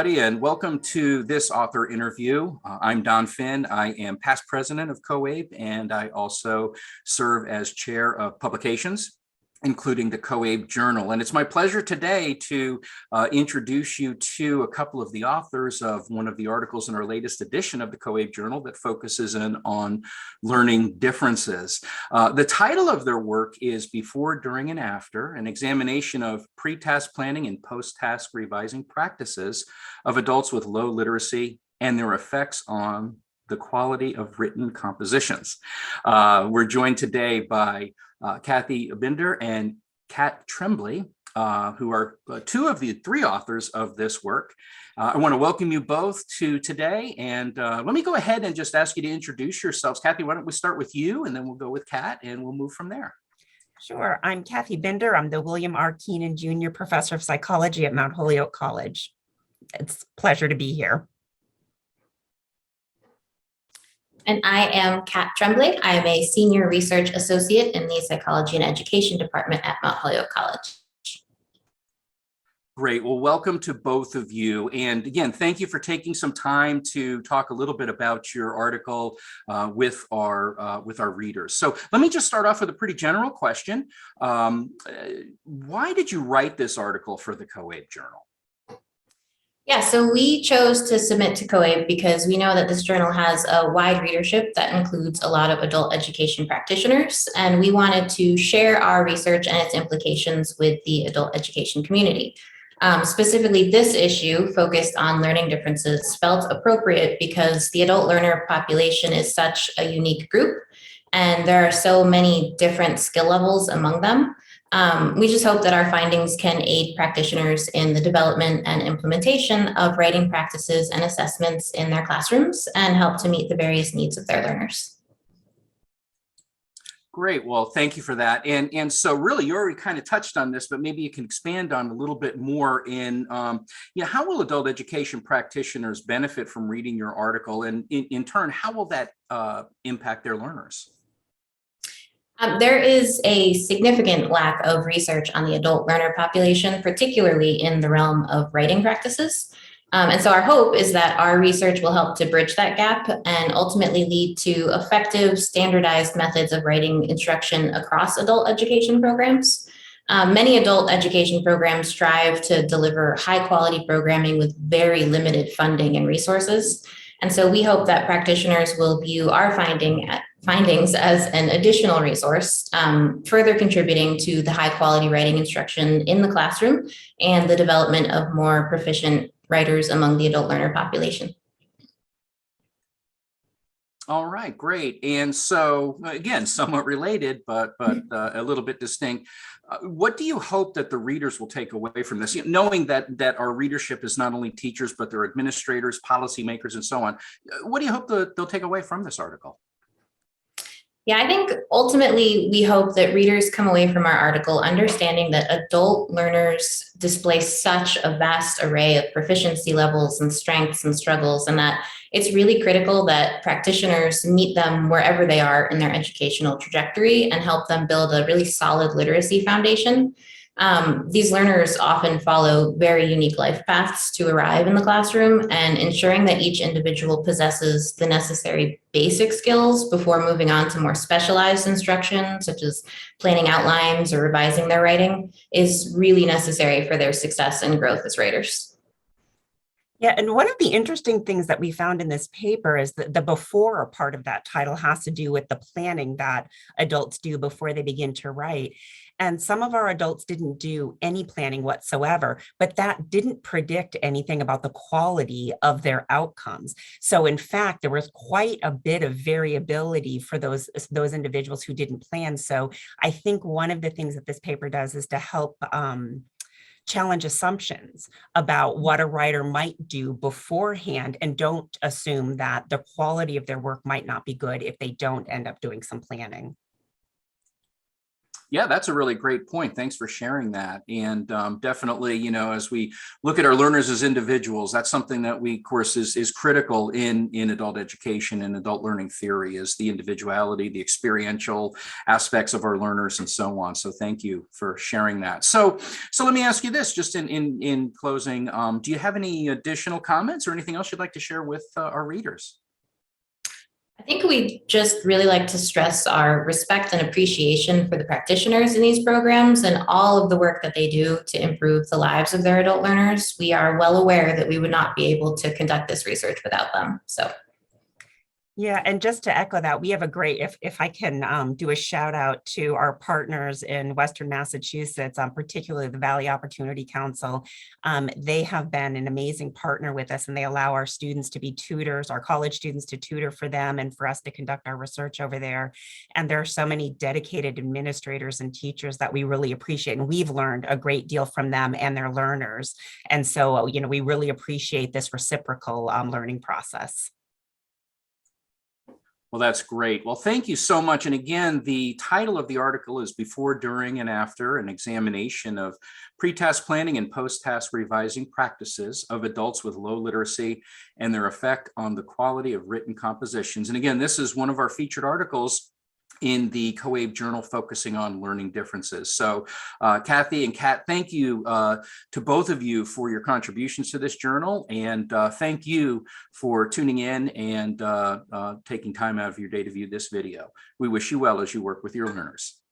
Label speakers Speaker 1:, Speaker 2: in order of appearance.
Speaker 1: everybody, and welcome to this author interview. I'm Don Finn. I am past president of COABE, and I also serve as chair of publications, including the COABE Journal. And it's my pleasure today to introduce you to a couple of the authors of one of the articles in our latest edition of the COABE Journal that focuses in on learning differences. The title of their work is Before, During, and After, an examination of pre-task planning and post-task revising practices of adults with low literacy and their effects on the quality of written compositions. We're joined today by Kathy Binder and Kat Tremblay, who are two of the three authors of this work. I want to welcome you both to today, and let me go ahead and just ask you to introduce yourselves. Kathy, why don't we start with you, and then we'll go with Kat, and we'll move from there.
Speaker 2: Sure. I'm Kathy Binder. I'm the William R. Keenan Jr. Professor of Psychology at Mount Holyoke College. It's a pleasure to be here.
Speaker 3: And I am Kat Tremblay. I am a senior research associate in the Psychology and Education Department at Mount Holyoke College.
Speaker 1: Great. Well, welcome to both of you. And again, thank you for taking some time to talk a little bit about your article with our readers. So let me just start off with a pretty general question. Why did you write this article for the COABE Journal?
Speaker 3: Yeah, so we chose to submit to COABE because we know that this journal has a wide readership that includes a lot of adult education practitioners, and we wanted to share our research and its implications with the adult education community. Specifically, this issue focused on learning differences felt appropriate because the adult learner population is such a unique group, and there are so many different skill levels among them. We just hope that our findings can aid practitioners in the development and implementation of writing practices and assessments in their classrooms and help to meet the various needs of their learners.
Speaker 1: Great. Well, thank you for that. And so really, you already kind of touched on this, but maybe you can expand on a little bit more in, how will adult education practitioners benefit from reading your article? And in turn, how will that impact their learners?
Speaker 3: There is a significant lack of research on the adult learner population, particularly in the realm of writing practices. And so our hope is that our research will help to bridge that gap and ultimately lead to effective, standardized methods of writing instruction across adult education programs. Many adult education programs strive to deliver high quality programming with very limited funding and resources. And so we hope that practitioners will view our findings as an additional resource, further contributing to the high quality writing instruction in the classroom and the development of more proficient writers among the adult learner population.
Speaker 1: All right, great. And so again, somewhat related, but a little bit distinct. What do you hope that the readers will take away from this? Knowing that our readership is not only teachers, but they're administrators, policymakers, and so on. What do you hope they'll take away from this article?
Speaker 3: Yeah, I think ultimately we hope that readers come away from our article understanding that adult learners display such a vast array of proficiency levels and strengths and struggles, and that it's really critical that practitioners meet them wherever they are in their educational trajectory and help them build a really solid literacy foundation. These learners often follow very unique life paths to arrive in the classroom, and ensuring that each individual possesses the necessary basic skills before moving on to more specialized instruction, such as planning outlines or revising their writing, is really necessary for their success and growth as writers.
Speaker 2: Yeah, and one of the interesting things that we found in this paper is that the before part of that title has to do with the planning that adults do before they begin to write. And some of our adults didn't do any planning whatsoever, but that didn't predict anything about the quality of their outcomes. So in fact, there was quite a bit of variability for those individuals who didn't plan. So I think one of the things that this paper does is to help challenge assumptions about what a writer might do beforehand, and don't assume that the quality of their work might not be good if they don't end up doing some planning.
Speaker 1: Yeah, that's a really great point. Thanks for sharing that. And definitely, you know, as we look at our learners as individuals, that's something that we, of course, is critical in adult education and adult learning theory, is the individuality, the experiential aspects of our learners, and so on. So thank you for sharing that. So let me ask you this, just in closing, do you have any additional comments or anything else you'd like to share with our readers?
Speaker 3: I think we just really like to stress our respect and appreciation for the practitioners in these programs and all of the work that they do to improve the lives of their adult learners. We are well aware that we would not be able to conduct this research without them. So.
Speaker 2: Yeah, and just to echo that, we have a great, if I can do a shout out to our partners in Western Massachusetts, particularly the Valley Opportunity Council. They have been an amazing partner with us, and they allow our students to be tutors, our college students to tutor for them and for us to conduct our research over there. And there are so many dedicated administrators and teachers that we really appreciate, and we've learned a great deal from them and their learners. And so, you know, we really appreciate this reciprocal learning process.
Speaker 1: Well, that's great. Well, thank you so much. And again, the title of the article is Before, During, and After, an examination of pre-task planning and post-task revising practices of adults with low literacy and their effect on the quality of written compositions. And again, this is one of our featured articles in the COABE journal focusing on learning differences. So Kathy and Kat, thank you to both of you for your contributions to this journal, and thank you for tuning in and taking time out of your day to view this video. We wish you well as you work with your learners.